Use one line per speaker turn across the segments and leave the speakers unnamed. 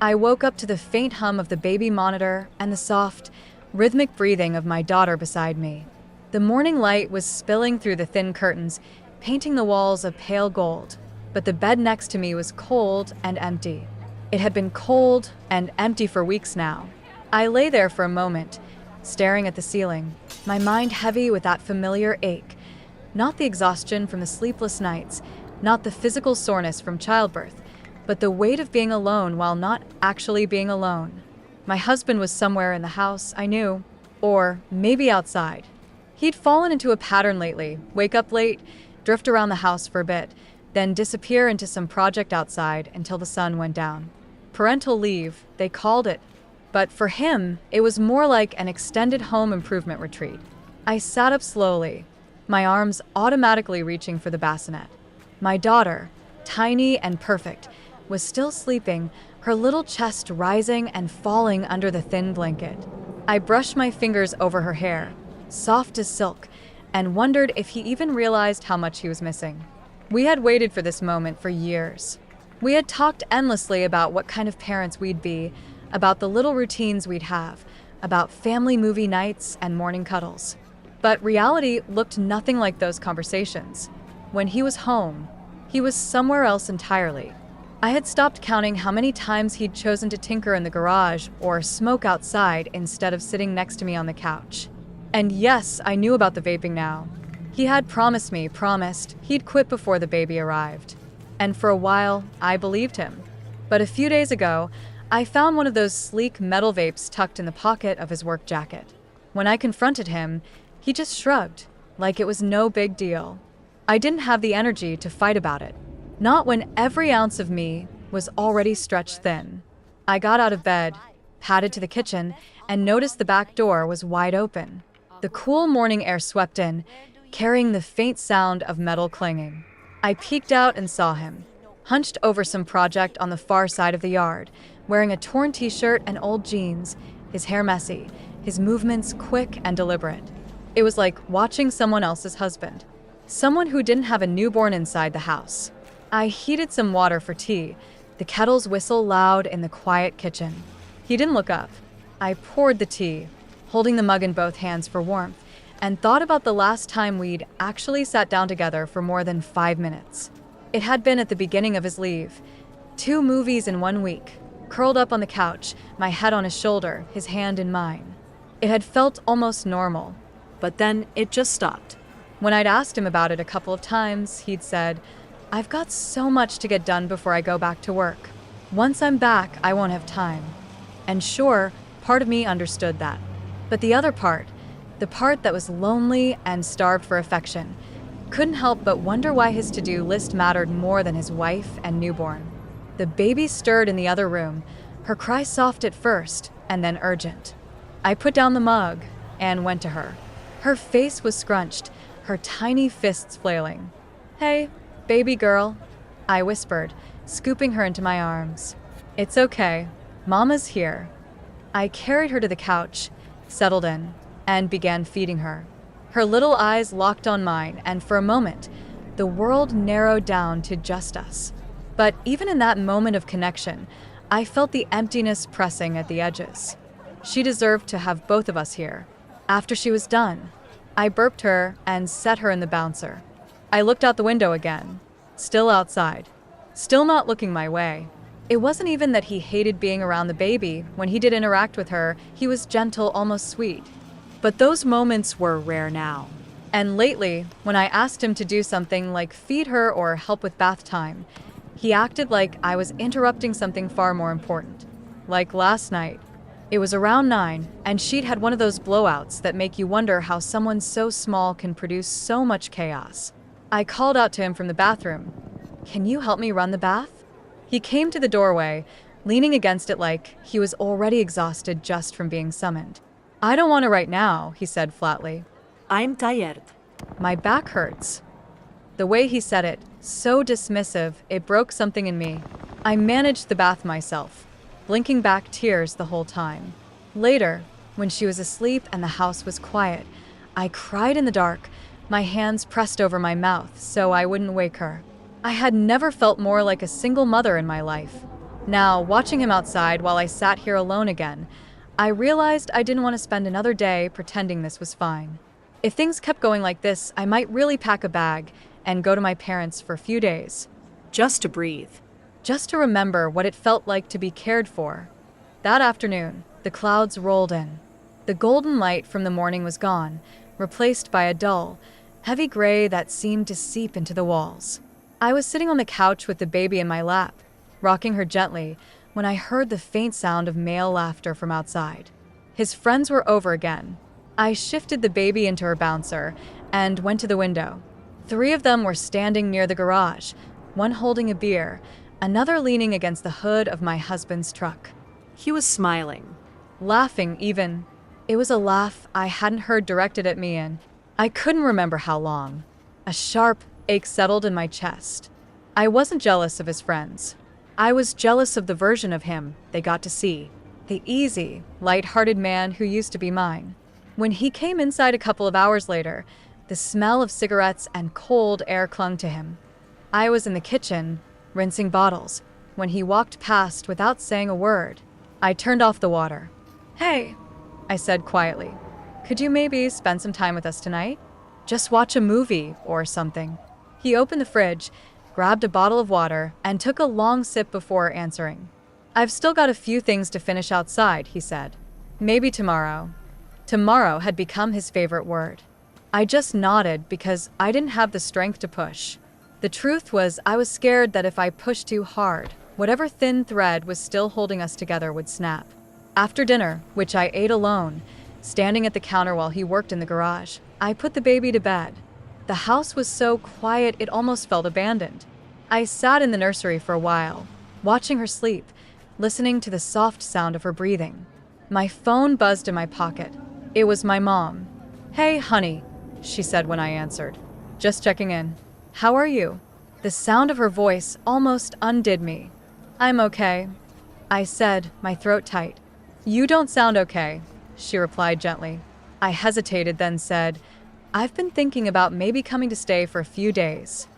I woke up to the faint hum of the baby monitor and the soft, rhythmic breathing of my daughter beside me. The morning light was spilling through the thin curtains, painting the walls a pale gold, but the bed next to me was cold and empty. It had been cold and empty for weeks now. I lay there for a moment, staring at the ceiling, my mind heavy with that familiar ache. Not the exhaustion from the sleepless nights, not the physical soreness from childbirth, but the weight of being alone while not actually being alone. My husband was somewhere in the house, I knew, or maybe outside. He'd fallen into a pattern lately, wake up late, drift around the house for a bit, then disappear into some project outside until the sun went down. Parental leave, they called it. But for him, it was more like an extended home improvement retreat. I sat up slowly, my arms automatically reaching for the bassinet. My daughter, tiny and perfect, was still sleeping, her little chest rising and falling under the thin blanket. I brushed my fingers over her hair, soft as silk, and wondered if he even realized how much he was missing. We had waited for this moment for years. We had talked endlessly about what kind of parents we'd be, about the little routines we'd have, about family movie nights and morning cuddles. But reality looked nothing like those conversations. When he was home, he was somewhere else entirely. I had stopped counting how many times he'd chosen to tinker in the garage or smoke outside instead of sitting next to me on the couch. And yes, I knew about the vaping now. He had promised he'd quit before the baby arrived. And for a while, I believed him. But a few days ago, I found one of those sleek metal vapes tucked in the pocket of his work jacket. When I confronted him, he just shrugged, like it was no big deal. I didn't have the energy to fight about it. Not when every ounce of me was already stretched thin. I got out of bed, padded to the kitchen, and noticed the back door was wide open. The cool morning air swept in, carrying the faint sound of metal clanging. I peeked out and saw him, hunched over some project on the far side of the yard, wearing a torn t-shirt and old jeans, his hair messy, his movements quick and deliberate. It was like watching someone else's husband, someone who didn't have a newborn inside the house. I heated some water for tea, the kettle's whistle loud in the quiet kitchen. He didn't look up. I poured the tea, holding the mug in both hands for warmth, and thought about the last time we'd actually sat down together for more than 5 minutes. It had been at the beginning of his leave. 2 movies in 1 week, curled up on the couch, my head on his shoulder, his hand in mine. It had felt almost normal, but then it just stopped. When I'd asked him about it a couple of times, he'd said, "I've got so much to get done before I go back to work. Once I'm back, I won't have time." And sure, part of me understood that. But the other part, the part that was lonely and starved for affection, couldn't help but wonder why his to-do list mattered more than his wife and newborn. The baby stirred in the other room, her cry soft at first, and then urgent. I put down the mug and went to her. Her face was scrunched, her tiny fists flailing. "Hey, baby girl," I whispered, scooping her into my arms. "It's okay. Mama's here." I carried her to the couch, settled in, and began feeding her. Her little eyes locked on mine, and for a moment, the world narrowed down to just us. But even in that moment of connection, I felt the emptiness pressing at the edges. She deserved to have both of us here. After she was done, I burped her and set her in the bouncer. I looked out the window again, still outside, still not looking my way. It wasn't even that he hated being around the baby. When he did interact with her, he was gentle, almost sweet. But those moments were rare now. And lately, when I asked him to do something like feed her or help with bath time, he acted like I was interrupting something far more important. Like last night. It was around 9, and she'd had one of those blowouts that make you wonder how someone so small can produce so much chaos. I called out to him from the bathroom, "Can you help me run the bath?" He came to the doorway, leaning against it like he was already exhausted just from being summoned. "I don't want to right now," he said flatly.
I'm tired.
"My back hurts." The way he said it, so dismissive, it broke something in me. I managed the bath myself, blinking back tears the whole time. Later, when she was asleep and the house was quiet, I cried in the dark, my hands pressed over my mouth so I wouldn't wake her. I had never felt more like a single mother in my life. Now, watching him outside while I sat here alone again, I realized I didn't want to spend another day pretending this was fine. If things kept going like this, I might really pack a bag and go to my parents for a few days.
Just to breathe.
Just to remember what it felt like to be cared for. That afternoon, the clouds rolled in. The golden light from the morning was gone, replaced by a dull, heavy gray that seemed to seep into the walls. I was sitting on the couch with the baby in my lap, rocking her gently, when I heard the faint sound of male laughter from outside. His friends were over again. I shifted the baby into her bouncer and went to the window. 3 of them were standing near the garage, one holding a beer, another leaning against the hood of my husband's truck.
He was smiling.
Laughing even. It was a laugh I hadn't heard directed at me in I couldn't remember how long. A sharp ache settled in my chest. I wasn't jealous of his friends. I was jealous of the version of him they got to see. The easy, light-hearted man who used to be mine. When he came inside a couple of hours later, the smell of cigarettes and cold air clung to him. I was in the kitchen, rinsing bottles, when he walked past without saying a word. I turned off the water. "Hey," I said quietly. "Could you maybe spend some time with us tonight? Just watch a movie or something." He opened the fridge, grabbed a bottle of water, and took a long sip before answering. "I've still got a few things to finish outside," he said. "Maybe tomorrow." Tomorrow had become his favorite word. I just nodded because I didn't have the strength to push. The truth was, I was scared that if I pushed too hard, whatever thin thread was still holding us together would snap. After dinner, which I ate alone, standing at the counter while he worked in the garage, I put the baby to bed. The house was so quiet it almost felt abandoned. I sat in the nursery for a while, watching her sleep, listening to the soft sound of her breathing. My phone buzzed in my pocket. It was my mom. "Hey, honey," she said when I answered. "Just checking in. How are you?" The sound of her voice almost undid me. "I'm okay," I said, my throat tight. "You don't sound okay," she replied gently. I hesitated, then said, "I've been thinking about maybe coming to stay for a few days."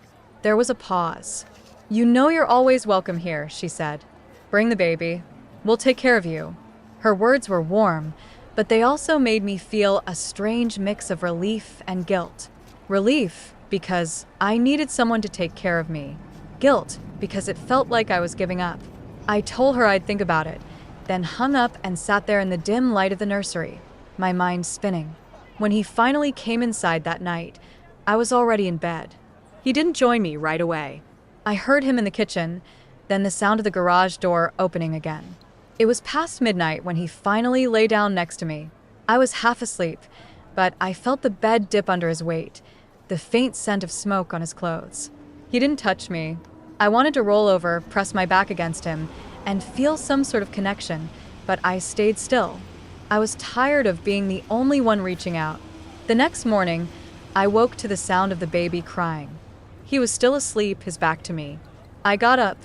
There was a pause. "You know you're always welcome here," she said. "Bring the baby. We'll take care of you." Her words were warm, but they also made me feel a strange mix of relief and guilt. Relief, because I needed someone to take care of me. Guilt, because it felt like I was giving up. I told her I'd think about it, then hung up and sat there in the dim light of the nursery, my mind spinning. When he finally came inside that night, I was already in bed.
He didn't join me right away.
I heard him in the kitchen, then the sound of the garage door opening again. It was past midnight when he finally lay down next to me. I was half asleep, but I felt the bed dip under his weight, the faint scent of smoke on his clothes. He didn't touch me. I wanted to roll over, press my back against him, and feel some sort of connection, but I stayed still. I was tired of being the only one reaching out. The next morning, I woke to the sound of the baby crying. He was still asleep, his back to me. I got up,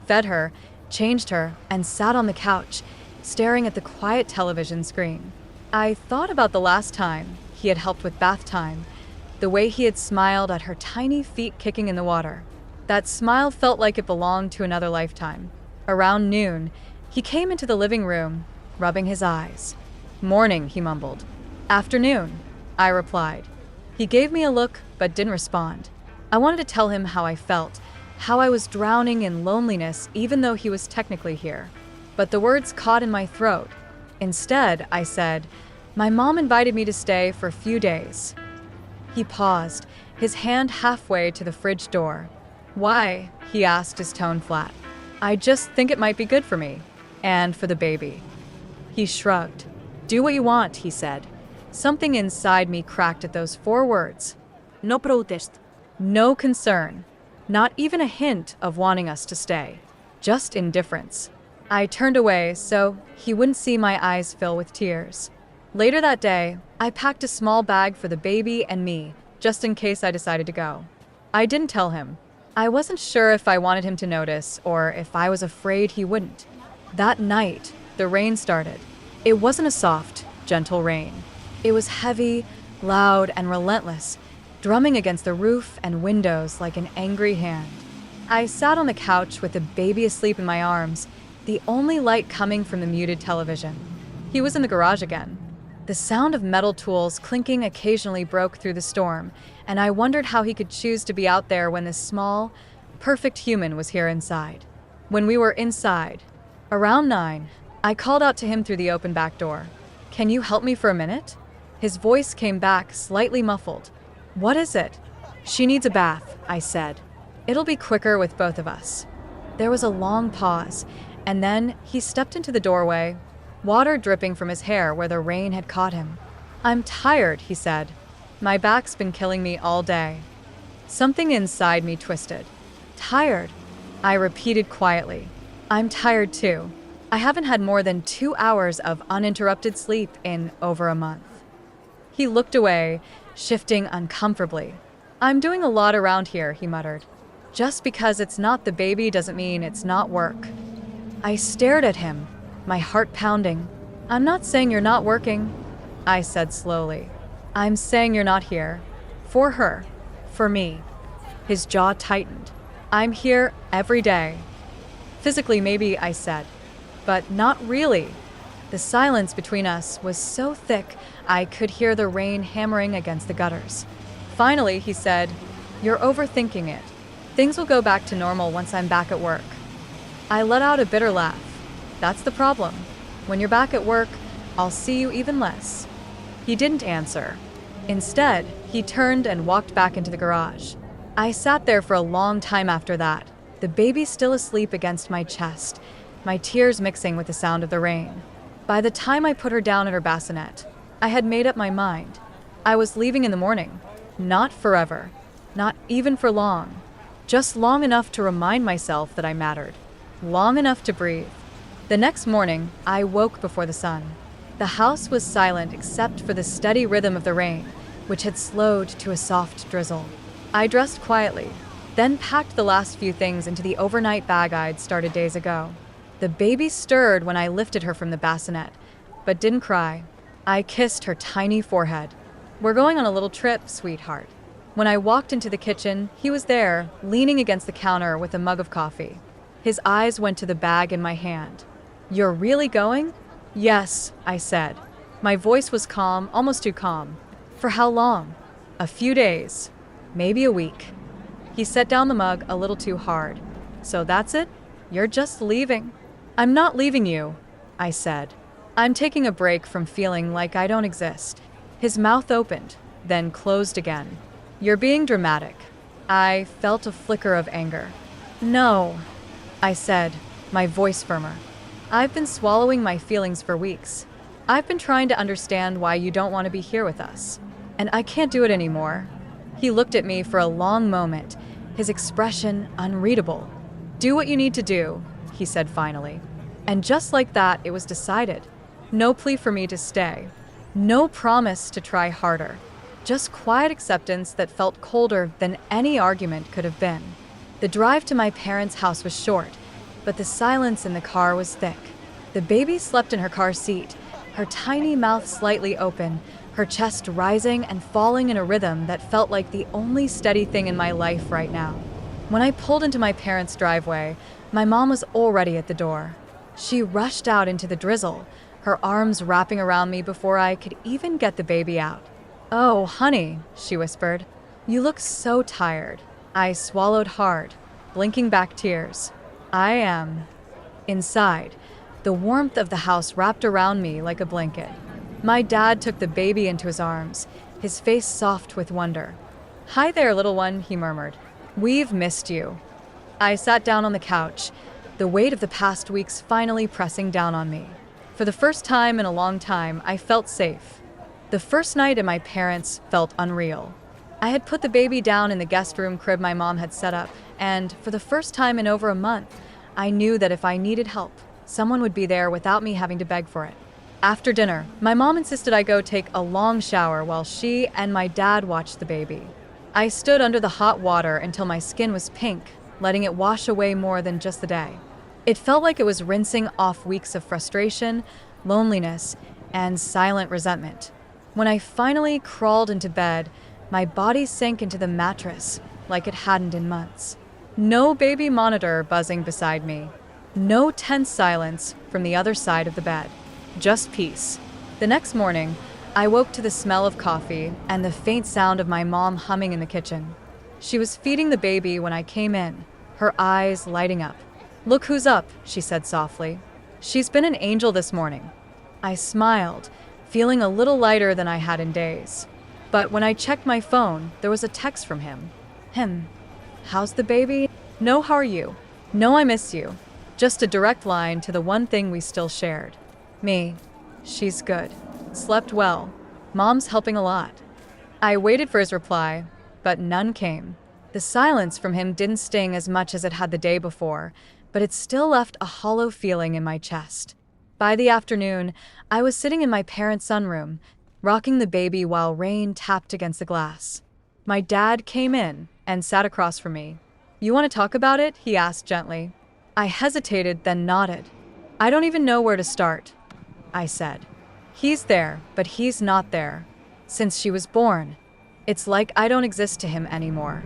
fed her, changed her, and sat on the couch, staring at the quiet television screen. I thought about the last time he had helped with bath time, the way he had smiled at her tiny feet kicking in the water. That smile felt like it belonged to another lifetime. Around noon, he came into the living room, rubbing his eyes. "Morning," he mumbled. "Afternoon," I replied. He gave me a look, but didn't respond. I wanted to tell him how I felt, how I was drowning in loneliness even though he was technically here. But the words caught in my throat. Instead, I said, "My mom invited me to stay for a few days." He paused, his hand halfway to the fridge door. "Why?" he asked, his tone flat. "I just think it might be good for me. And for the baby." He shrugged. "Do what you want," he said. Something inside me cracked at those 4 words.
No protest.
No concern. Not even a hint of wanting us to stay. Just indifference. I turned away so he wouldn't see my eyes fill with tears. Later that day, I packed a small bag for the baby and me, just in case I decided to go. I didn't tell him. I wasn't sure if I wanted him to notice or if I was afraid he wouldn't. That night, the rain started. It wasn't a soft, gentle rain. It was heavy, loud, and relentless, drumming against the roof and windows like an angry hand. I sat on the couch with the baby asleep in my arms, the only light coming from the muted television. He was in the garage again. The sound of metal tools clinking occasionally broke through the storm, and I wondered how he could choose to be out there when this small, perfect human was here inside. When we were inside, around 9, I called out to him through the open back door. "Can you help me for a minute?" His voice came back, slightly muffled. "What is it?" "She needs a bath," I said. "It'll be quicker with both of us." There was a long pause, and then he stepped into the doorway, water dripping from his hair where the rain had caught him. "I'm tired," he said. "My back's been killing me all day." Something inside me twisted. "Tired?" I repeated quietly. "I'm tired too. I haven't had more than 2 hours of uninterrupted sleep in over a month." He looked away, shifting uncomfortably. "I'm doing a lot around here," he muttered. "Just because it's not the baby doesn't mean it's not work." I stared at him, my heart pounding. "I'm not saying you're not working," I said slowly. "I'm saying you're not here. For her. For me." His jaw tightened. "I'm here every day." "Physically, maybe," I said. "But not really." The silence between us was so thick I could hear the rain hammering against the gutters. Finally, he said, "You're overthinking it. Things will go back to normal once I'm back at work." I let out a bitter laugh. "That's the problem. When you're back at work, I'll see you even less." He didn't answer. Instead, he turned and walked back into the garage. I sat there for a long time after that, the baby still asleep against my chest, my tears mixing with the sound of the rain. By the time I put her down in her bassinet, I had made up my mind. I was leaving in the morning. Not forever. Not even for long. Just long enough to remind myself that I mattered. Long enough to breathe. The next morning, I woke before the sun. The house was silent except for the steady rhythm of the rain, which had slowed to a soft drizzle. I dressed quietly, then packed the last few things into the overnight bag I'd started days ago. The baby stirred when I lifted her from the bassinet, but didn't cry. I kissed her tiny forehead. "We're going on a little trip, sweetheart." When I walked into the kitchen, he was there, leaning against the counter with a mug of coffee. His eyes went to the bag in my hand. "You're really going?" "Yes," I said. My voice was calm, almost too calm. "For how long?" "A few days. Maybe a week." He set down the mug a little too hard. "So that's it? You're just leaving?" "I'm not leaving you," I said. "I'm taking a break from feeling like I don't exist." His mouth opened, then closed again. "You're being dramatic." I felt a flicker of anger. "No," I said, my voice firmer. "I've been swallowing my feelings for weeks. I've been trying to understand why you don't want to be here with us. And I can't do it anymore." He looked at me for a long moment, his expression unreadable. "Do what you need to do," he said finally. And just like that, it was decided. No plea for me to stay. No promise to try harder. Just quiet acceptance that felt colder than any argument could have been. The drive to my parents' house was short, but the silence in the car was thick. The baby slept in her car seat, her tiny mouth slightly open, her chest rising and falling in a rhythm that felt like the only steady thing in my life right now. When I pulled into my parents' driveway, my mom was already at the door. She rushed out into the drizzle, her arms wrapping around me before I could even get the baby out. "Oh, honey," she whispered. "You look so tired." I swallowed hard, blinking back tears. "I am." Inside, the warmth of the house wrapped around me like a blanket. My dad took the baby into his arms, his face soft with wonder. "Hi there, little one," he murmured. "We've missed you." I sat down on the couch, the weight of the past weeks finally pressing down on me. For the first time in a long time, I felt safe. The first night at my parents' felt unreal. I had put the baby down in the guest room crib my mom had set up, and for the first time in over a month, I knew that if I needed help, someone would be there without me having to beg for it. After dinner, my mom insisted I go take a long shower while she and my dad watched the baby. I stood under the hot water until my skin was pink, letting it wash away more than just the day. It felt like it was rinsing off weeks of frustration, loneliness, and silent resentment. When I finally crawled into bed, my body sank into the mattress like it hadn't in months. No baby monitor buzzing beside me. No tense silence from the other side of the bed. Just peace. The next morning, I woke to the smell of coffee and the faint sound of my mom humming in the kitchen. She was feeding the baby when I came in, her eyes lighting up. "Look who's up," she said softly. "She's been an angel this morning." I smiled, feeling a little lighter than I had in days. But when I checked my phone, there was a text from him. "How's the baby? No, how are you? No, I miss you." Just a direct line to the one thing we still shared. Me. She's good. Slept well. Mom's helping a lot. I waited for his reply, but none came. The silence from him didn't sting as much as it had the day before, but it still left a hollow feeling in my chest. By the afternoon, I was sitting in my parents' sunroom, rocking the baby while rain tapped against the glass. My dad came in and sat across from me. "You want to talk about it?" he asked gently. I hesitated, then nodded. "I don't even know where to start," I said. "He's there, but he's not there. Since she was born, it's like I don't exist to him anymore."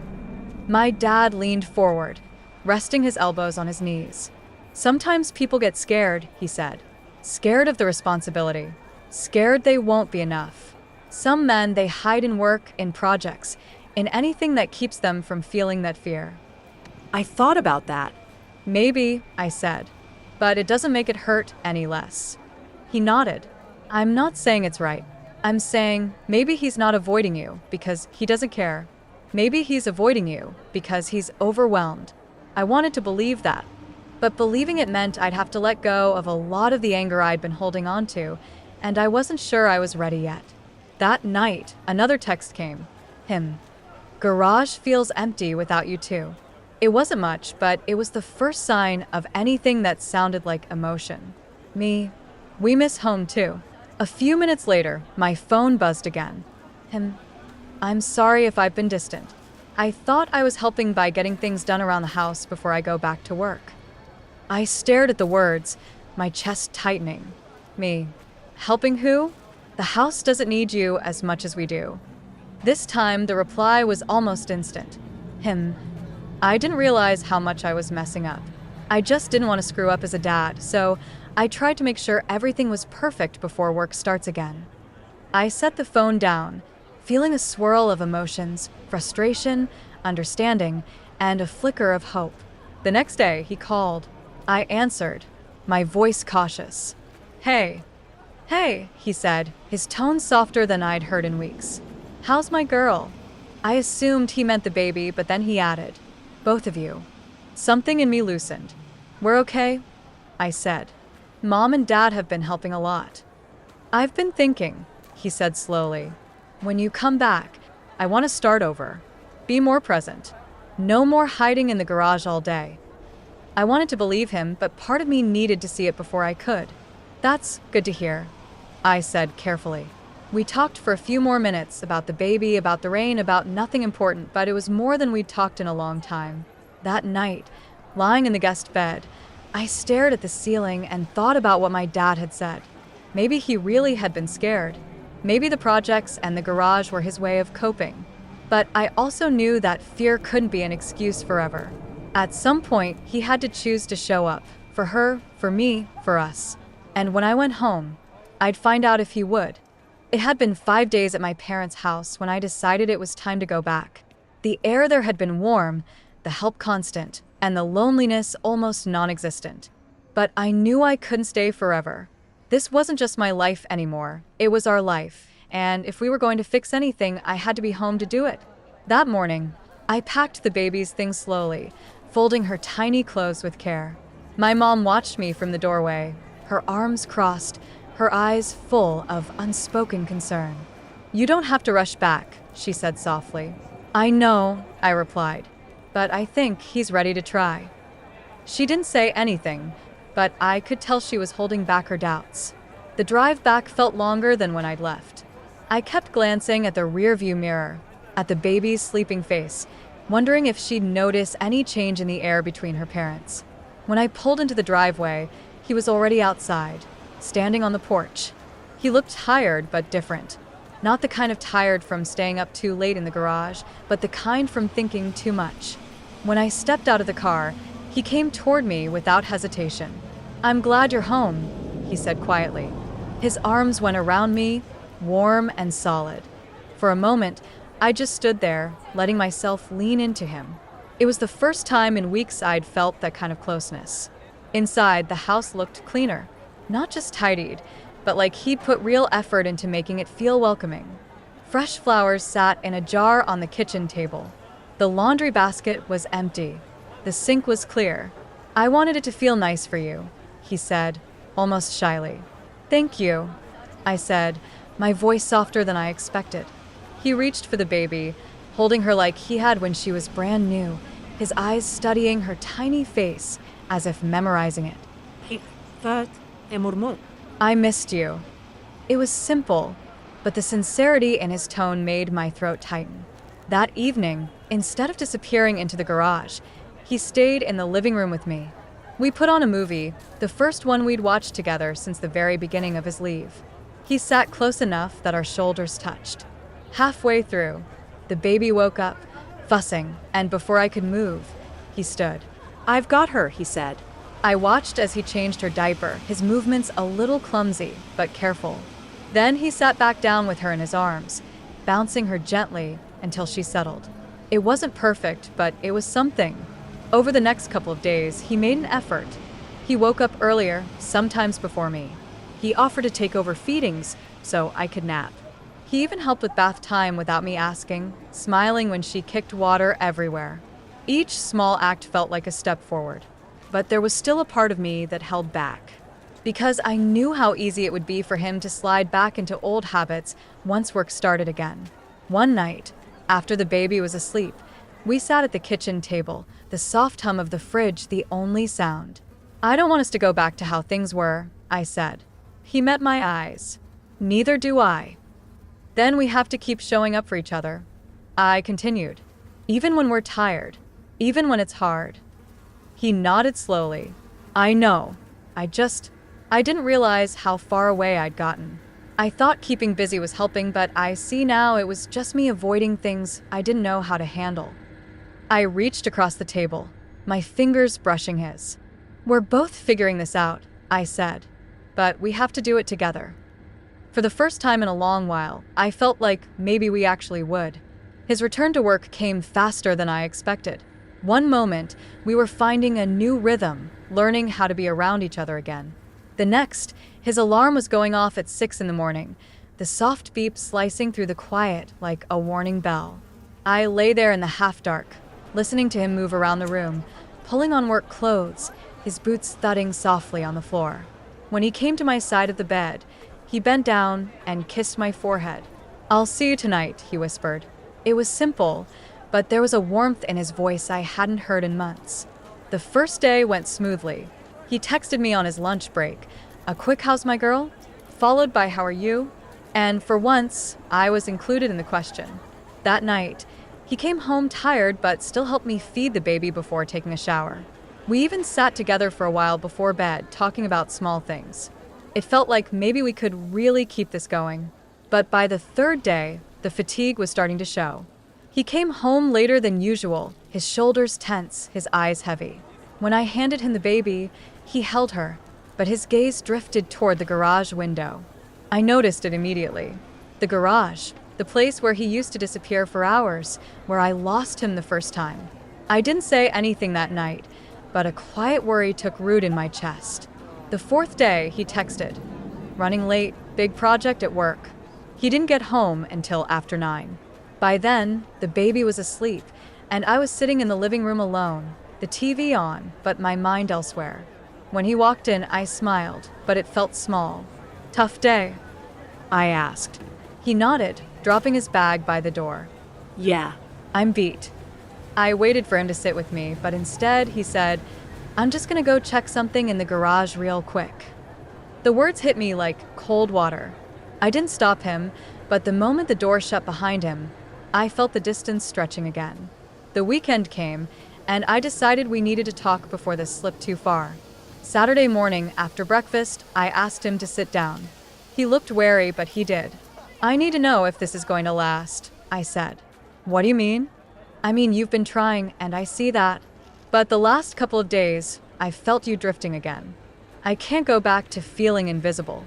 My dad leaned forward, resting his elbows on his knees. "Sometimes people get scared," he said. "Scared of the responsibility. Scared they won't be enough. Some men, they hide in work, in projects, in anything that keeps them from feeling that fear."
I thought about that.
"Maybe," I said, "but it doesn't make it hurt any less." He nodded. "I'm not saying it's right. I'm saying maybe he's not avoiding you because he doesn't care. Maybe he's avoiding you because he's overwhelmed." I wanted to believe that, but believing it meant I'd have to let go of a lot of the anger I'd been holding on to, and I wasn't sure I was ready yet. That night, another text came. "Garage feels empty without you too." It wasn't much, but it was the first sign of anything that sounded like emotion. Me. "We miss home too." A few minutes later, my phone buzzed again. "I'm sorry if I've been distant. I thought I was helping by getting things done around the house before I go back to work." I stared at the words, my chest tightening. Me. "Helping who? The house doesn't need you as much as we do." This time, the reply was almost instant. I didn't realize how much I was messing up. I just didn't want to screw up as a dad, so I tried to make sure everything was perfect before work starts again. I set the phone down, feeling a swirl of emotions, frustration, understanding, and a flicker of hope. The next day, he called. I answered, my voice cautious. Hey, he said, his tone softer than I'd heard in weeks. "How's my girl?" I assumed he meant the baby, but then he added, "Both of you." Something in me loosened. "We're okay," I said. "Mom and Dad have been helping a lot." "I've been thinking," he said slowly. "When you come back, I want to start over. Be more present. No more hiding in the garage all day." I wanted to believe him, but part of me needed to see it before I could. "That's good to hear," I said carefully. We talked for a few more minutes about the baby, about the rain, about nothing important, but it was more than we'd talked in a long time. That night, lying in the guest bed, I stared at the ceiling and thought about what my dad had said. Maybe he really had been scared. Maybe the projects and the garage were his way of coping. But I also knew that fear couldn't be an excuse forever. At some point, he had to choose to show up. For her, for me, for us. And when I went home, I'd find out if he would. It had been 5 days at my parents' house when I decided it was time to go back. The air there had been warm, the help constant, and the loneliness almost non-existent. But I knew I couldn't stay forever. This wasn't just my life anymore. It was our life. And if we were going to fix anything, I had to be home to do it. That morning, I packed the baby's things slowly, folding her tiny clothes with care. My mom watched me from the doorway, her arms crossed, her eyes full of unspoken concern. "You don't have to rush back," she said softly. "I know," I replied, "but I think he's ready to try." She didn't say anything, but I could tell she was holding back her doubts. The drive back felt longer than when I'd left. I kept glancing at the rearview mirror, at the baby's sleeping face, wondering if she'd notice any change in the air between her parents. When I pulled into the driveway, he was already outside, standing on the porch. He looked tired but different. Not the kind of tired from staying up too late in the garage, but the kind from thinking too much. When I stepped out of the car, He came toward me without hesitation. "I'm glad you're home," he said quietly. His arms went around me, warm and solid. For a moment, I just stood there, letting myself lean into him. It was the first time in weeks I'd felt that kind of closeness. Inside, the house looked cleaner. Not just tidied, but like he'd put real effort into making it feel welcoming. Fresh flowers sat in a jar on the kitchen table. The laundry basket was empty. The sink was clear. "I wanted it to feel nice for you," he said, almost shyly. "Thank you," I said, my voice softer than I expected. He reached for the baby, holding her like he had when she was brand new, his eyes studying her tiny face as if memorizing it.
He thought a murmur.
"I missed you." It was simple, but the sincerity in his tone made my throat tighten. That evening, instead of disappearing into the garage, he stayed in the living room with me. We put on a movie, the first one we'd watched together since the very beginning of his leave. He sat close enough that our shoulders touched. Halfway through, the baby woke up, fussing, and before I could move, he stood.
"I've got her," he said.
I watched as he changed her diaper, his movements a little clumsy, but careful. Then he sat back down with her in his arms, bouncing her gently until she settled. It wasn't perfect, but it was something. Over the next couple of days, he made an effort. He woke up earlier, sometimes before me. He offered to take over feedings so I could nap. He even helped with bath time without me asking, smiling when she kicked water everywhere. Each small act felt like a step forward. But there was still a part of me that held back. Because I knew how easy it would be for him to slide back into old habits once work started again. One night, after the baby was asleep, we sat at the kitchen table, the soft hum of the fridge the only sound. "I don't want us to go back to how things were," I said. He met my eyes. "Neither do I." "Then we have to keep showing up for each other," I continued. "Even when we're tired, even when it's hard." He nodded slowly. "I know. I didn't realize how far away I'd gotten. I thought keeping busy was helping, but I see now it was just me avoiding things I didn't know how to handle." I reached across the table, my fingers brushing his. "We're both figuring this out," I said, "but we have to do it together." For the first time in a long while, I felt like maybe we actually would. His return to work came faster than I expected. One moment, we were finding a new rhythm, learning how to be around each other again. The next, his alarm was going off at 6 in the morning, the soft beep slicing through the quiet like a warning bell. I lay there in the half-dark, listening to him move around the room, pulling on work clothes, his boots thudding softly on the floor. When he came to my side of the bed, he bent down and kissed my forehead. "I'll see you tonight," he whispered. It was simple, but there was a warmth in his voice I hadn't heard in months. The first day went smoothly. He texted me on his lunch break, a quick "how's my girl?" followed by "how are you?" And for once, I was included in the question. That night, he came home tired but still helped me feed the baby before taking a shower. We even sat together for a while before bed, talking about small things. It felt like maybe we could really keep this going. But by the third day, the fatigue was starting to show. He came home later than usual, his shoulders tense, his eyes heavy. When I handed him the baby, he held her, but his gaze drifted toward the garage window. I noticed it immediately. The garage, the place where he used to disappear for hours, where I lost him the first time. I didn't say anything that night, but a quiet worry took root in my chest. The fourth day, he texted, "Running late, big project at work." He didn't get home until after 9. By then, the baby was asleep, and I was sitting in the living room alone, the TV on, but my mind elsewhere. When he walked in, I smiled, but it felt small. "Tough day?" I asked. He nodded, dropping his bag by the door.
"Yeah."
"I'm beat." I waited for him to sit with me, but instead he said, "I'm just gonna go check something in the garage real quick." The words hit me like cold water. I didn't stop him, but the moment the door shut behind him, I felt the distance stretching again. The weekend came, and I decided we needed to talk before this slipped too far. Saturday morning, after breakfast, I asked him to sit down. He looked wary, but he did. "I need to know if this is going to last," I said. "What do you mean?" "I mean, you've been trying, and I see that." But the last couple of days, I felt you drifting again. I can't go back to feeling invisible."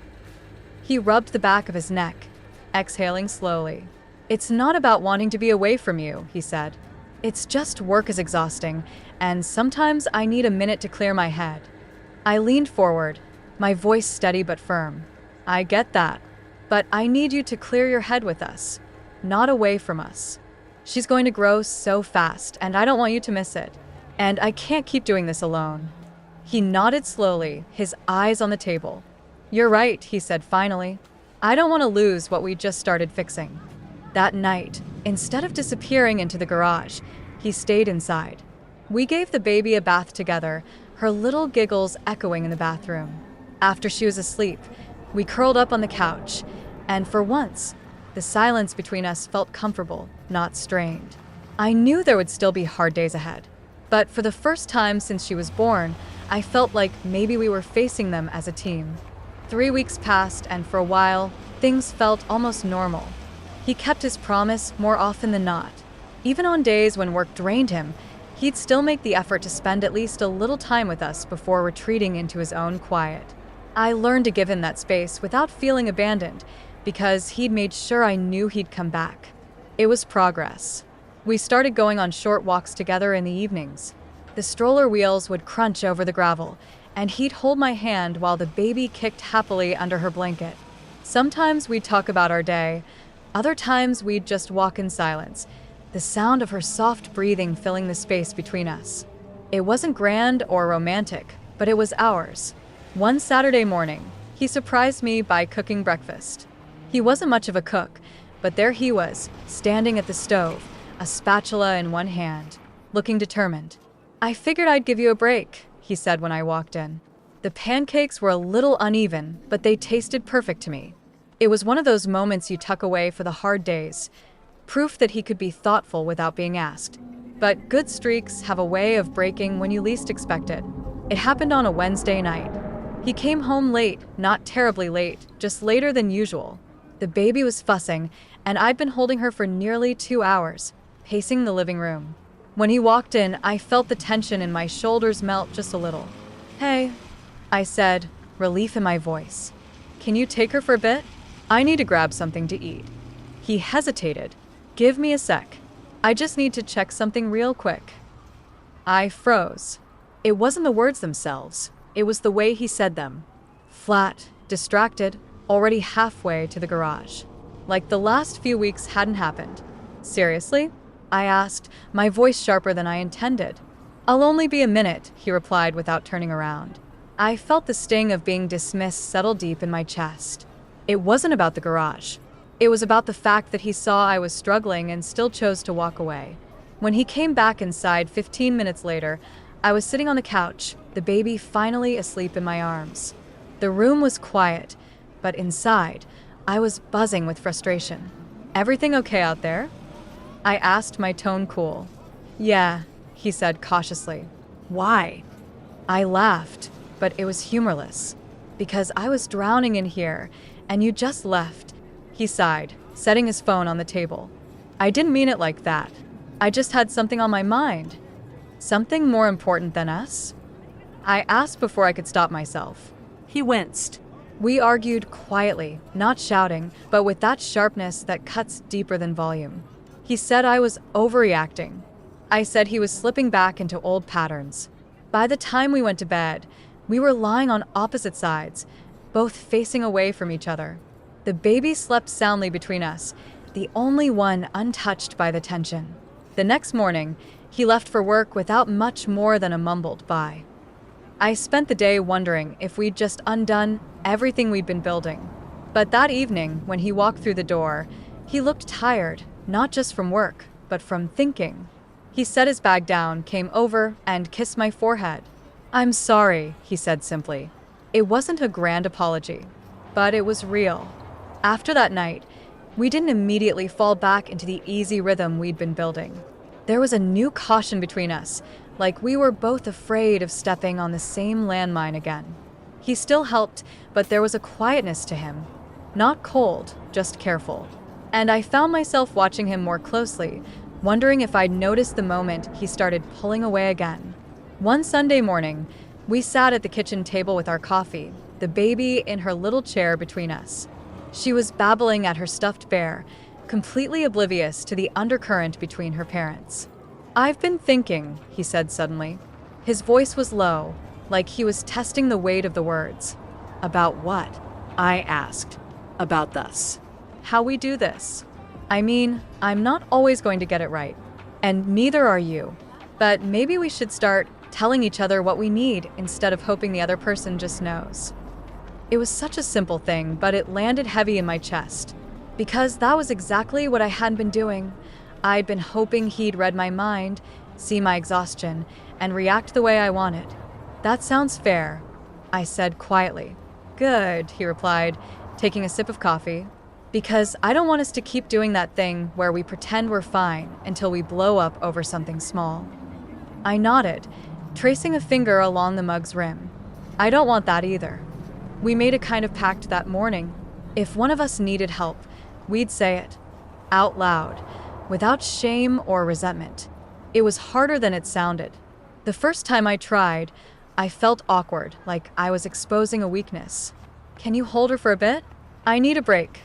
He rubbed the back of his neck, exhaling slowly. "It's not about wanting to be away from you," he said. "It's just work is exhausting, and sometimes I need a minute to clear my head." I leaned forward, my voice steady but firm. "I get that, but I need you to clear your head with us, not away from us. She's going to grow so fast, and I don't want you to miss it. And I can't keep doing this alone." He nodded slowly, his eyes on the table. "You're right," he said finally. "I don't want to lose what we just started fixing." That night, instead of disappearing into the garage, he stayed inside. We gave the baby a bath together, her little giggles echoing in the bathroom. After she was asleep, we curled up on the couch, and for once, the silence between us felt comfortable, not strained. I knew there would still be hard days ahead, but for the first time since she was born, I felt like maybe we were facing them as a team. 3 weeks passed, and for a while, things felt almost normal. He kept his promise more often than not. Even on days when work drained him, he'd still make the effort to spend at least a little time with us before retreating into his own quiet. I learned to give him that space without feeling abandoned, because he'd made sure I knew he'd come back. It was progress. We started going on short walks together in the evenings. The stroller wheels would crunch over the gravel, and he'd hold my hand while the baby kicked happily under her blanket. Sometimes we'd talk about our day. Other times we'd just walk in silence, the sound of her soft breathing filling the space between us. It wasn't grand or romantic, but it was ours. One Saturday morning, he surprised me by cooking breakfast. He wasn't much of a cook, but there he was, standing at the stove, a spatula in one hand, looking determined. "I figured I'd give you a break," he said when I walked in. The pancakes were a little uneven, but they tasted perfect to me. It was one of those moments you tuck away for the hard days, proof that he could be thoughtful without being asked. But good streaks have a way of breaking when you least expect it. It happened on a Wednesday night. He came home late, not terribly late, just later than usual. The baby was fussing, and I'd been holding her for nearly 2 hours, pacing the living room. When he walked in, I felt the tension in my shoulders melt just a little. "Hey," I said, relief in my voice. "Can you take her for a bit? I need to grab something to eat." He hesitated. "Give me a sec. I just need to check something real quick." I froze. It wasn't the words themselves. It was the way he said them. Flat, distracted, already halfway to the garage. Like the last few weeks hadn't happened. "Seriously?" I asked, my voice sharper than I intended. "I'll only be a minute," he replied without turning around. I felt the sting of being dismissed settle deep in my chest. It wasn't about the garage. It was about the fact that he saw I was struggling and still chose to walk away. When he came back inside 15 minutes later, I was sitting on the couch, the baby finally asleep in my arms. The room was quiet, but inside, I was buzzing with frustration. "Everything okay out there?" I asked, my tone cool. "Yeah," he said cautiously. "Why?" I laughed, but it was humorless. "Because I was drowning in here, and you just left." He sighed, setting his phone on the table. "I didn't mean it like that. I just had something on my mind." "Something more important than us?" I asked before I could stop myself.
He winced.
We argued quietly, not shouting, but with that sharpness that cuts deeper than volume. He said I was overreacting. I said he was slipping back into old patterns. By the time we went to bed, we were lying on opposite sides, both facing away from each other. The baby slept soundly between us, the only one untouched by the tension. The next morning, he left for work without much more than a mumbled bye. I spent the day wondering if we'd just undone everything we'd been building. But that evening, when he walked through the door, he looked tired, not just from work, but from thinking. He set his bag down, came over, and kissed my forehead. "I'm sorry," he said simply. It wasn't a grand apology, but it was real. After that night, we didn't immediately fall back into the easy rhythm we'd been building. There was a new caution between us, like we were both afraid of stepping on the same landmine again. He still helped, but there was a quietness to him. Not cold, just careful. And I found myself watching him more closely, wondering if I'd noticed the moment he started pulling away again. One Sunday morning, we sat at the kitchen table with our coffee, the baby in her little chair between us. She was babbling at her stuffed bear, completely oblivious to the undercurrent between her parents. "I've been thinking," he said suddenly. His voice was low, like he was testing the weight of the words.
About what? I asked. About this.
"How we do this. I mean, I'm not always going to get it right, and neither are you. But maybe we should start telling each other what we need instead of hoping the other person just knows." It was such a simple thing, but it landed heavy in my chest. Because that was exactly what I hadn't been doing. I'd been hoping he'd read my mind, see my exhaustion, and react the way I wanted. "That sounds fair," I said quietly. "Good," he replied, taking a sip of coffee. "Because I don't want us to keep doing that thing where we pretend we're fine until we blow up over something small." I nodded, tracing a finger along the mug's rim. "I don't want that either." We made a kind of pact that morning. If one of us needed help, we'd say it, out loud, without shame or resentment. It was harder than it sounded. The first time I tried, I felt awkward, like I was exposing a weakness. "Can you hold her for a bit? I need a break,"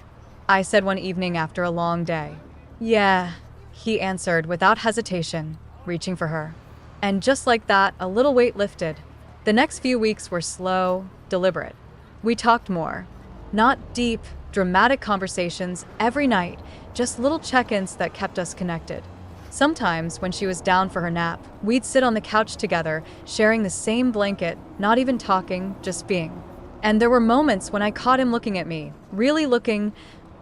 I said one evening after a long day. "Yeah," he answered without hesitation, reaching for her. And just like that, a little weight lifted. The next few weeks were slow, deliberate. We talked more. Not deep, dramatic conversations every night, just little check-ins that kept us connected. Sometimes, when she was down for her nap, we'd sit on the couch together, sharing the same blanket, not even talking, just being. And there were moments when I caught him looking at me, really looking,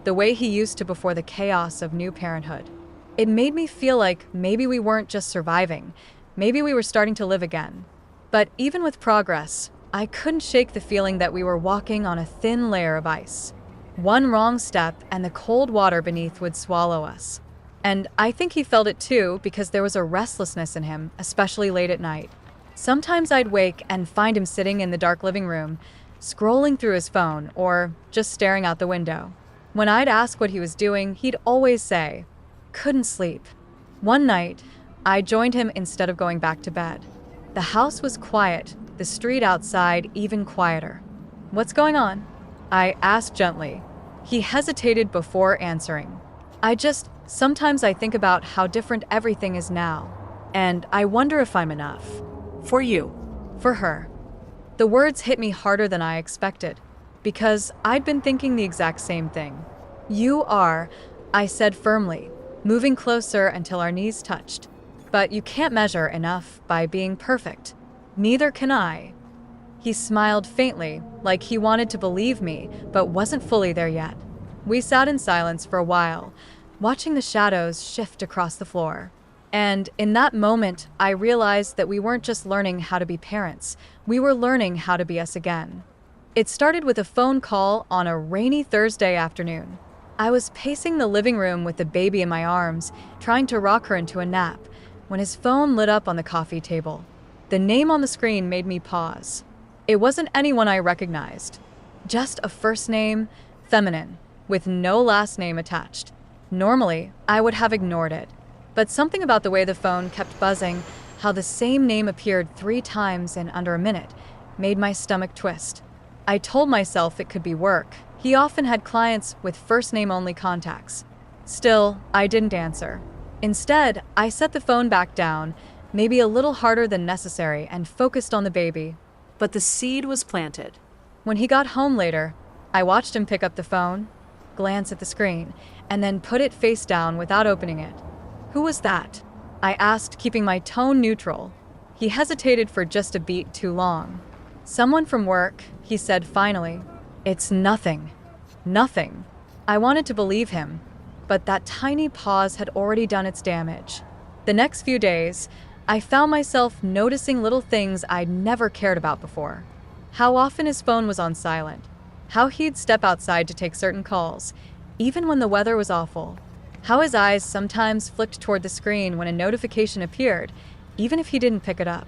the way he used to before the chaos of new parenthood. It made me feel like maybe we weren't just surviving, maybe we were starting to live again. But even with progress, I couldn't shake the feeling that we were walking on a thin layer of ice. One wrong step and the cold water beneath would swallow us. And I think he felt it too, because there was a restlessness in him, especially late at night. Sometimes I'd wake and find him sitting in the dark living room, scrolling through his phone or just staring out the window. When I'd ask what he was doing, he'd always say, "Couldn't sleep." One night, I joined him instead of going back to bed. The house was quiet, the street outside even quieter. "What's going on?" I asked gently. He hesitated before answering. Sometimes I think about how different everything is now, and I wonder if I'm enough."
For you.
For her. The words hit me harder than I expected, because I'd been thinking the exact same thing. "You are," I said firmly, moving closer until our knees touched. "But you can't measure enough by being perfect. Neither can I." He smiled faintly, like he wanted to believe me, but wasn't fully there yet. We sat in silence for a while, watching the shadows shift across the floor. And in that moment, I realized that we weren't just learning how to be parents, we were learning how to be us again. It started with a phone call on a rainy Thursday afternoon. I was pacing the living room with the baby in my arms, trying to rock her into a nap, when his phone lit up on the coffee table. The name on the screen made me pause. It wasn't anyone I recognized. Just a first name, feminine, with no last name attached. Normally, I would have ignored it. But something about the way the phone kept buzzing, how the same name appeared 3 times in under a minute, made my stomach twist. I told myself it could be work. He often had clients with first-name-only contacts. Still, I didn't answer. Instead, I set the phone back down, maybe a little harder than necessary, and focused on the baby.
But the seed was planted.
When he got home later, I watched him pick up the phone, glance at the screen, and then put it face down without opening it. "Who was that?" I asked, keeping my tone neutral. He hesitated for just a beat too long. "Someone from work," he said finally. "It's nothing. Nothing." I wanted to believe him, but that tiny pause had already done its damage. The next few days, I found myself noticing little things I'd never cared about before. How often his phone was on silent. How he'd step outside to take certain calls, even when the weather was awful. How his eyes sometimes flicked toward the screen when a notification appeared, even if he didn't pick it up.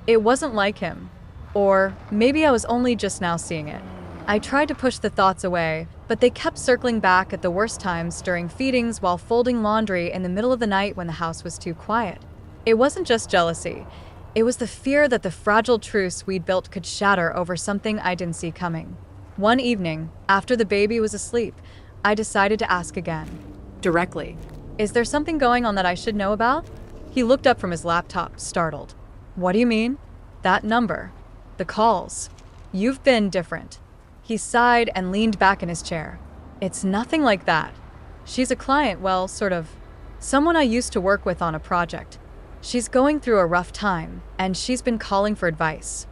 It wasn't like him. Or maybe I was only just now seeing it. I tried to push the thoughts away, but they kept circling back at the worst times during feedings while folding laundry in the middle of the night when the house was too quiet. It wasn't just jealousy. It was the fear that the fragile truce we'd built could shatter over something I didn't see coming. One evening, after the baby was asleep, I decided to ask again.
Directly.
Is there something going on that I should know about? He looked up from his laptop, startled. What do you mean? That number. The calls. You've been different. He sighed and leaned back in his chair. It's nothing like that. She's a client, well, sort of. Someone I used to work with on a project. She's going through a rough time, and she's been calling for advice.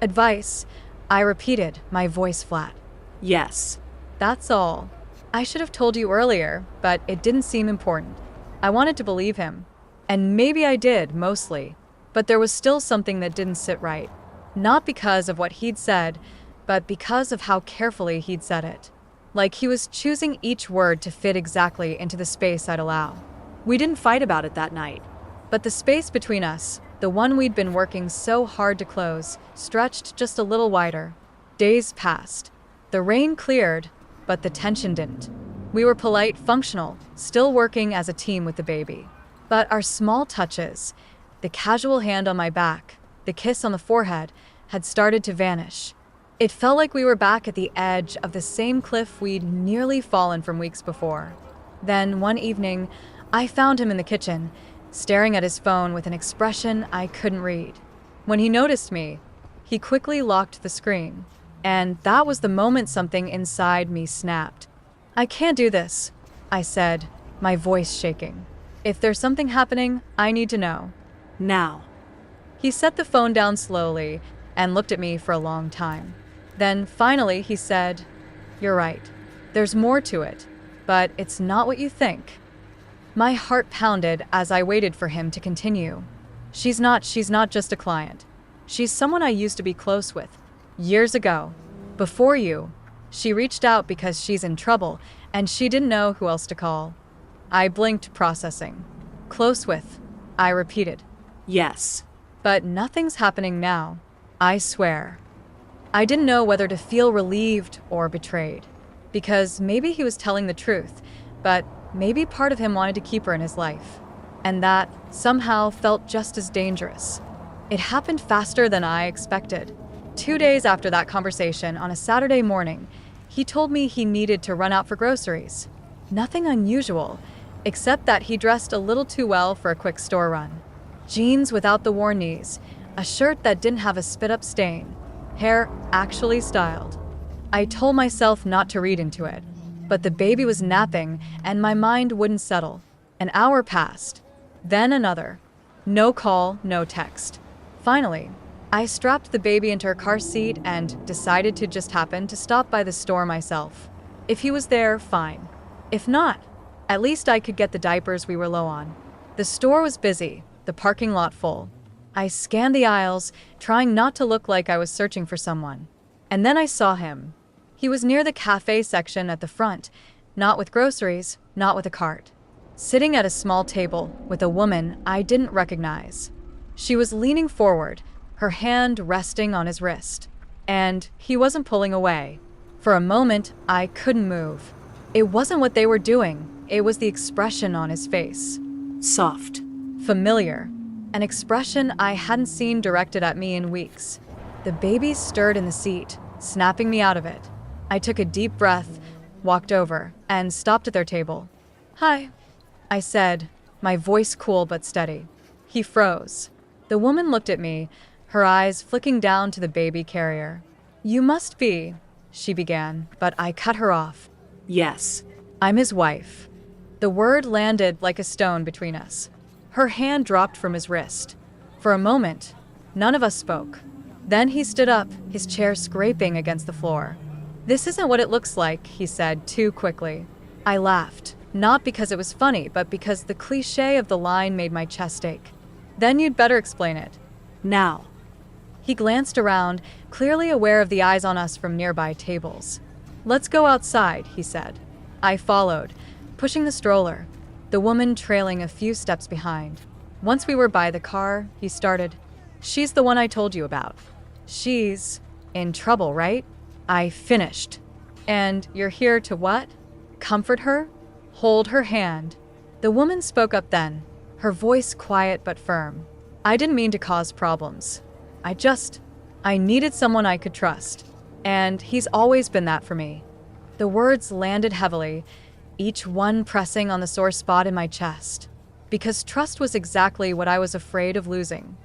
Advice? I repeated, my voice flat.
Yes.
That's all. I should have told you earlier, but it didn't seem important. I wanted to believe him. And maybe I did, mostly. But there was still something that didn't sit right. Not because of what he'd said, but because of how carefully he'd said it. Like he was choosing each word to fit exactly into the space I'd allow.
We didn't fight about it that night.
But the space between us, the one we'd been working so hard to close, stretched just a little wider. Days passed. The rain cleared, but the tension didn't. We were polite, functional, still working as a team with the baby. But our small touches, the casual hand on my back, the kiss on the forehead, had started to vanish. It felt like we were back at the edge of the same cliff we'd nearly fallen from weeks before. Then, one evening, I found him in the kitchen, staring at his phone with an expression I couldn't read. When he noticed me, he quickly locked the screen. And that was the moment something inside me snapped. I can't do this, I said, my voice shaking. If there's something happening, I need to know.
Now.
He set the phone down slowly and looked at me for a long time. Then, finally, he said, You're right. There's more to it, but it's not what you think. My heart pounded as I waited for him to continue. She's not just a client. She's someone I used to be close with. Years ago. Before you. She reached out because she's in trouble, and she didn't know who else to call. I blinked, processing. Close with, I repeated.
Yes.
But nothing's happening now. I swear. I didn't know whether to feel relieved or betrayed. Because maybe he was telling the truth, but maybe part of him wanted to keep her in his life. And that, somehow, felt just as dangerous. It happened faster than I expected. 2 days after that conversation, on a Saturday morning, he told me he needed to run out for groceries. Nothing unusual, except that he dressed a little too well for a quick store run. Jeans without the worn knees, a shirt that didn't have a spit-up stain, hair actually styled. I told myself not to read into it, but the baby was napping and my mind wouldn't settle. An hour passed, then another. No call, no text. Finally, I strapped the baby into her car seat and decided to just happen to stop by the store myself. If he was there, fine. If not, at least I could get the diapers we were low on. The store was busy, the parking lot full. I scanned the aisles, trying not to look like I was searching for someone. And then I saw him. He was near the café section at the front, not with groceries, not with a cart. Sitting at a small table with a woman I didn't recognize. She was leaning forward, her hand resting on his wrist. And he wasn't pulling away. For a moment, I couldn't move. It wasn't what they were doing, it was the expression on his face.
Soft.
Familiar. An expression I hadn't seen directed at me in weeks. The baby stirred in the seat, snapping me out of it. I took a deep breath, walked over, and stopped at their table. Hi, I said, my voice cool but steady. He froze. The woman looked at me, her eyes flicking down to the baby carrier. You must be, she began, but I cut her off.
Yes.
I'm his wife. The word landed like a stone between us. Her hand dropped from his wrist. For a moment, none of us spoke. Then he stood up, his chair scraping against the floor. This isn't what it looks like, he said too quickly. I laughed, not because it was funny, but because the cliché of the line made my chest ache. Then you'd better explain it.
Now.
He glanced around, clearly aware of the eyes on us from nearby tables. Let's go outside, he said. I followed, pushing the stroller, the woman trailing a few steps behind. Once we were by the car, he started. She's the one I told you about. She's in trouble, right? I finished. And you're here to what? Comfort her? Hold her hand. The woman spoke up then, her voice quiet but firm. I didn't mean to cause problems. I needed someone I could trust. And he's always been that for me. The words landed heavily, each one pressing on the sore spot in my chest. Because trust was exactly what I was afraid of losing.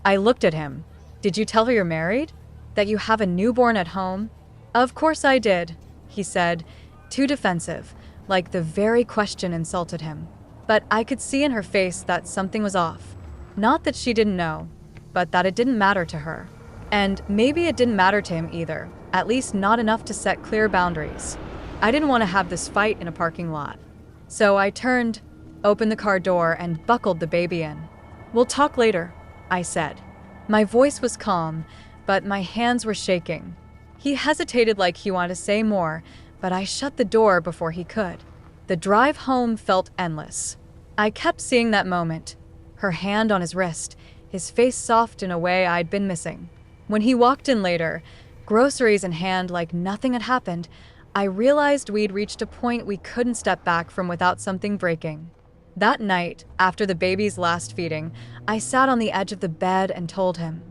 I looked at him. Did you tell her you're married? That you have a newborn at home? Of course I did, he said, too defensive, like the very question insulted him. But I could see in her face that something was off. Not that she didn't know, but that it didn't matter to her. And maybe it didn't matter to him either, at least not enough to set clear boundaries. I didn't want to have this fight in a parking lot. So I turned, opened the car door, and buckled the baby in. We'll talk later, I said. My voice was calm, but my hands were shaking. He hesitated like he wanted to say more, but I shut the door before he could. The drive home felt endless. I kept seeing that moment, her hand on his wrist, his face soft in a way I'd been missing. When he walked in later, groceries in hand like nothing had happened, I realized we'd reached a point we couldn't step back from without something breaking. That night, after the baby's last feeding, I sat on the edge of the bed and told him,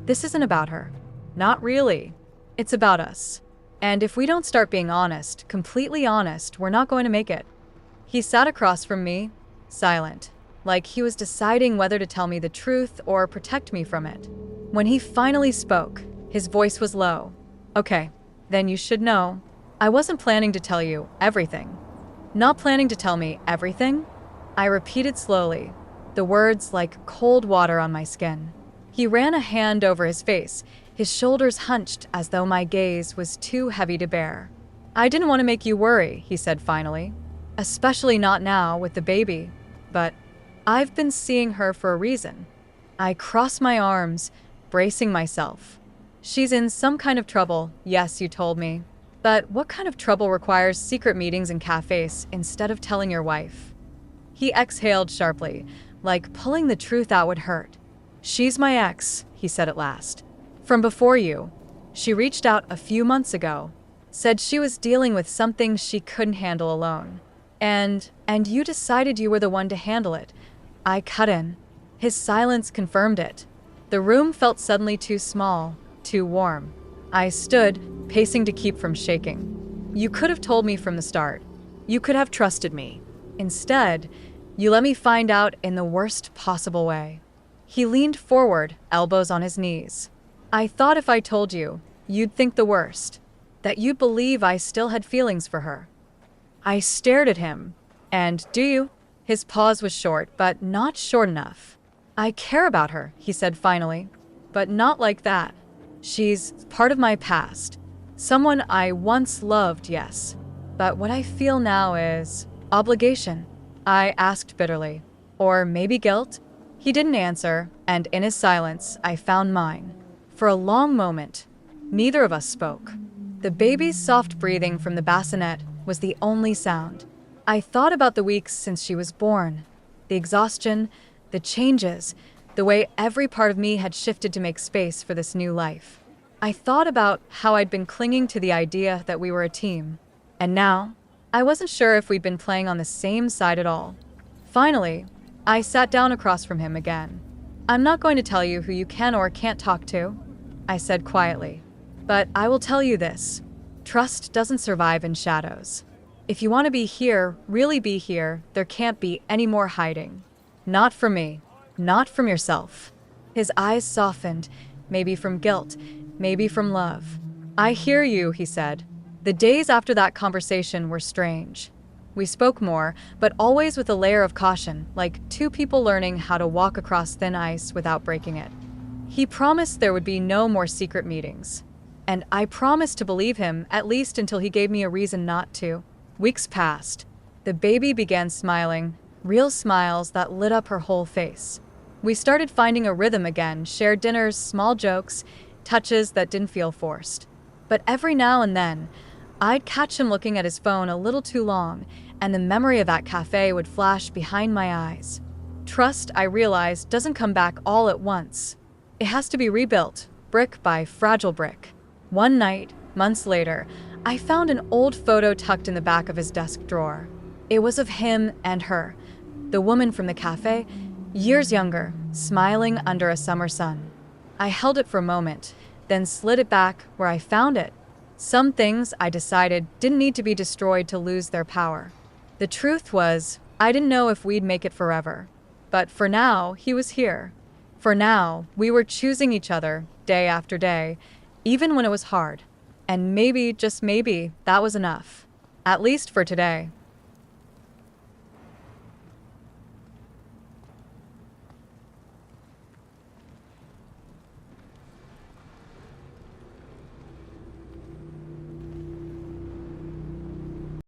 "This isn't about her. Not really. It's about us. And if we don't start being honest, completely honest, we're not going to make it." He sat across from me, silent, like he was deciding whether to tell me the truth or protect me from it. When he finally spoke, his voice was low. "Okay, then you should know. I wasn't planning to tell you everything." "Not planning to tell me everything?" I repeated slowly, the words like cold water on my skin. He ran a hand over his face, his shoulders hunched as though my gaze was too heavy to bear. "I didn't want to make you worry," he said finally. "Especially not now with the baby. But I've been seeing her for a reason." I crossed my arms, bracing myself. "She's in some kind of trouble, yes, you told me. But what kind of trouble requires secret meetings in cafes instead of telling your wife?" He exhaled sharply, like pulling the truth out would hurt. "She's my ex," he said at last. "From before you. She reached out a few months ago. Said she was dealing with something she couldn't handle alone. And you decided you were the one to handle it." I cut in. His silence confirmed it. The room felt suddenly too small, too warm. I stood, pacing to keep from shaking. "You could have told me from the start. You could have trusted me. Instead, you let me find out in the worst possible way." He leaned forward, elbows on his knees. "I thought if I told you, you'd think the worst. That you'd believe I still had feelings for her." I stared at him. "And do you?" His pause was short, but not short enough. "I care about her," he said finally. "But not like that. She's part of my past. Someone I once loved, yes. But what I feel now is obligation." I asked bitterly. "Or maybe guilt?" He didn't answer, and in his silence, I found mine. For a long moment, neither of us spoke. The baby's soft breathing from the bassinet was the only sound. I thought about the weeks since she was born, the exhaustion, the changes, the way every part of me had shifted to make space for this new life. I thought about how I'd been clinging to the idea that we were a team. And now, I wasn't sure if we'd been playing on the same side at all. Finally, I sat down across from him again. "I'm not going to tell you who you can or can't talk to," I said quietly. "But I will tell you this. Trust doesn't survive in shadows. If you want to be here, really be here, there can't be any more hiding. Not from me. Not from yourself." His eyes softened, maybe from guilt, maybe from love. "I hear you," he said. The days after that conversation were strange. We spoke more, but always with a layer of caution, like two people learning how to walk across thin ice without breaking it. He promised there would be no more secret meetings. And I promised to believe him, at least until he gave me a reason not to. Weeks passed. The baby began smiling, real smiles that lit up her whole face. We started finding a rhythm again, shared dinners, small jokes, touches that didn't feel forced. But every now and then, I'd catch him looking at his phone a little too long, and the memory of that cafe would flash behind my eyes. Trust, I realized, doesn't come back all at once. It has to be rebuilt, brick by fragile brick. One night, months later, I found an old photo tucked in the back of his desk drawer. It was of him and her, the woman from the cafe, years younger, smiling under a summer sun. I held it for a moment, then slid it back where I found it. Some things, I decided, didn't need to be destroyed to lose their power. The truth was, I didn't know if we'd make it forever. But for now, he was here. For now, we were choosing each other, day after day, even when it was hard. And maybe, just maybe, that was enough. At least for today.